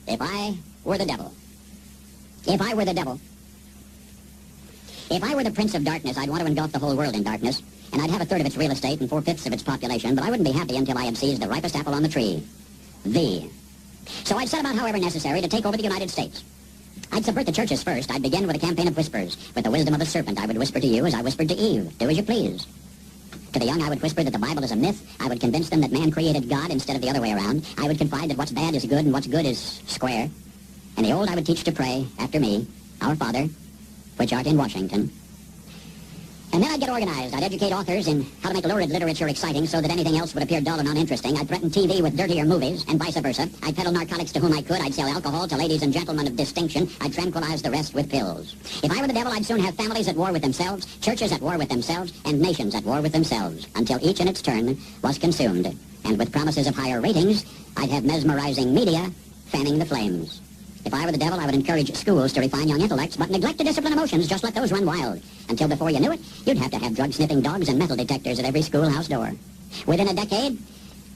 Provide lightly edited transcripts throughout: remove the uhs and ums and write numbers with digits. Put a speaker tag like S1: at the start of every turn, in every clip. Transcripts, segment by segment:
S1: If I were the devil. If I were the devil. If I were the prince of darkness, I'd want to engulf the whole world in darkness, and I'd have a third of its real estate and 4/5 of its population, but I wouldn't be happy until I had seized the ripest apple on the tree. Thee. So I'd set about, however necessary, to take over the United States. I'd subvert the churches first. I'd begin with a campaign of whispers. With the wisdom of the serpent, I would whisper to you as I whispered to Eve. Do as you please. To the young, I would whisper that the Bible is a myth. I would convince them that man created God instead of the other way around. I would confide that what's bad is good and what's good is square. And the old I would teach to pray, after me, Our Father, which art in Washington. And then I'd get organized. I'd educate authors in how to make lurid literature exciting so that anything else would appear dull and uninteresting. I'd threaten TV with dirtier movies, and vice versa. I'd peddle narcotics to whom I could. I'd sell alcohol to ladies and gentlemen of distinction. I'd tranquilize the rest with pills. If I were the devil, I'd soon have families at war with themselves, churches at war with themselves, and nations at war with themselves, until each in its turn was consumed. And with promises of higher ratings, I'd have mesmerizing media fanning the flames. If I were the devil, I would encourage schools to refine young intellects, but neglect to discipline emotions. Just let those run wild. Until before you knew it, you'd have to have drug-sniffing dogs and metal detectors at every schoolhouse door. Within a decade,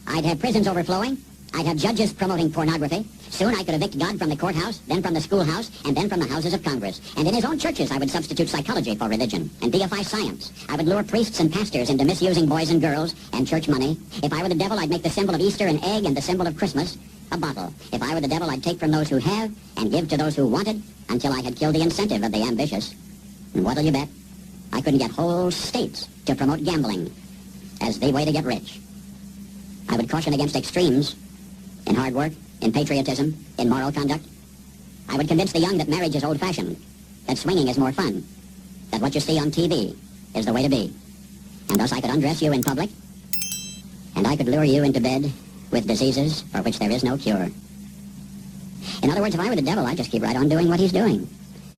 S1: I'd have prisons overflowing. I'd have judges promoting pornography. Soon I could evict God from the courthouse, then from the schoolhouse, and then from the houses of Congress. And in his own churches, I would substitute psychology for religion and deify science. I would lure priests and pastors into misusing boys and girls and church money. If I were the devil, I'd make the symbol of Easter an egg and the symbol of Christmas a bottle. If I were the devil, I'd take from those who have and give to those who wanted until I had killed the incentive of the ambitious. And what'll you bet? I couldn't get whole states to promote gambling as the way to get rich. I would caution against extremes in hard work, in patriotism, in moral conduct. I would convince the young that marriage is old-fashioned, that swinging is more fun, that what you see on TV is the way to be. And thus I could undress you in public, and I could lure you into bed with diseases for which there is no cure. In other words, if I were the devil, I'd just keep right on doing what he's doing.